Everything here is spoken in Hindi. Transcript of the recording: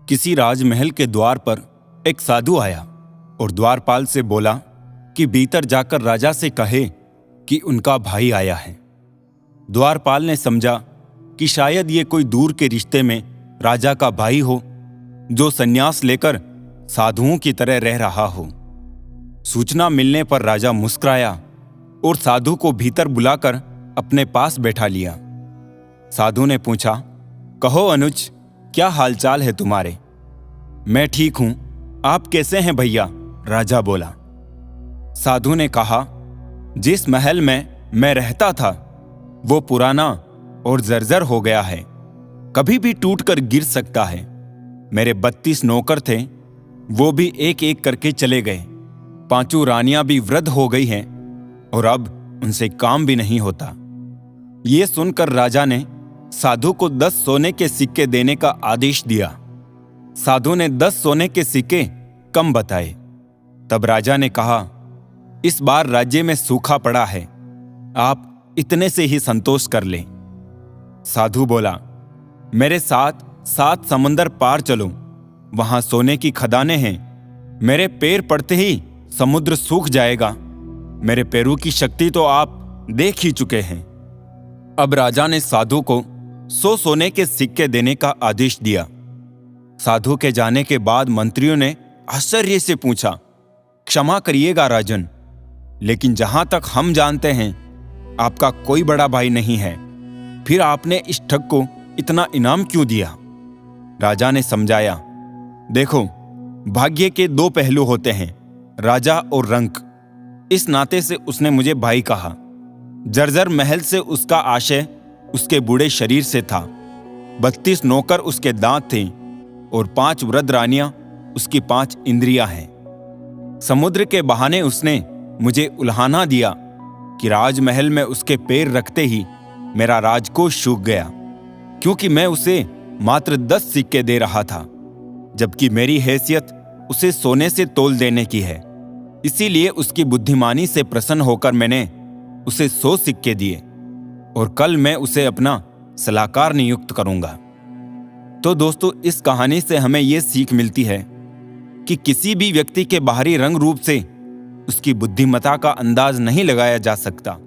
किसी राजमहल के द्वार पर एक साधु आया और द्वारपाल से बोला कि भीतर जाकर राजा से कहे कि उनका भाई आया है। द्वारपाल ने समझा कि शायद ये कोई दूर के रिश्ते में राजा का भाई हो जो संन्यास लेकर साधुओं की तरह रह रहा हो। सूचना मिलने पर राजा मुस्कुराया और साधु को भीतर बुलाकर अपने पास बैठा लिया। साधु ने पूछा, कहो अनुज, क्या हालचाल है तुम्हारे? मैं ठीक हूं, आप कैसे हैं भैया? राजा बोला। साधु ने कहा, जिस महल में मैं रहता था वो पुराना और जर्जर हो गया है, कभी भी टूटकर गिर सकता है। मेरे 32 नौकर थे, वो भी एक एक करके चले गए। 5 रानियां भी वृद्ध हो गई हैं और अब उनसे काम भी नहीं होता। ये सुनकर राजा ने साधु को 10 सोने के सिक्के देने का आदेश दिया। साधु ने 10 सोने के सिक्के कम बताए। तब राजा ने कहा, इस बार राज्य में सूखा पड़ा है, आप इतने से ही संतोष कर लें। साधु बोला, मेरे साथ 7 समंदर पार चलो, वहां सोने की खदानें हैं। मेरे पैर पड़ते ही समुद्र सूख जाएगा। मेरे पैरों की शक्ति तो आप देख ही चुके हैं। अब राजा ने साधु को 100 सोने के सिक्के देने का आदेश दिया। साधु के जाने के बाद मंत्रियों ने आश्चर्य से पूछा, क्षमा करिएगा राजन, लेकिन जहां तक हम जानते हैं आपका कोई बड़ा भाई नहीं है, फिर आपने इस ठग को इतना इनाम क्यों दिया? राजा ने समझाया, देखो, भाग्य के 2 पहलू होते हैं, राजा और रंक। इस नाते से उसने मुझे भाई कहा। जर्जर महल से उसका आशय उसके बूढ़े शरीर से था। 32 नौकर उसके दांत थे और 5 वृद्ध रानियां उसकी 5 इंद्रियां हैं। समुद्र के बहाने उसने मुझे उल्हाना दिया कि राजमहल में उसके पैर रखते ही मेरा राजकोष सूख गया, क्योंकि मैं उसे मात्र 10 सिक्के दे रहा था, जबकि मेरी हैसियत उसे सोने से तोल देने की है। इसीलिए उसकी बुद्धिमानी से प्रसन्न होकर मैंने उसे 100 सिक्के दिए और कल मैं उसे अपना सलाहकार नियुक्त करूंगा। तो दोस्तों, इस कहानी से हमें यह सीख मिलती है कि किसी भी व्यक्ति के बाहरी रंग रूप से उसकी बुद्धिमत्ता का अंदाज नहीं लगाया जा सकता।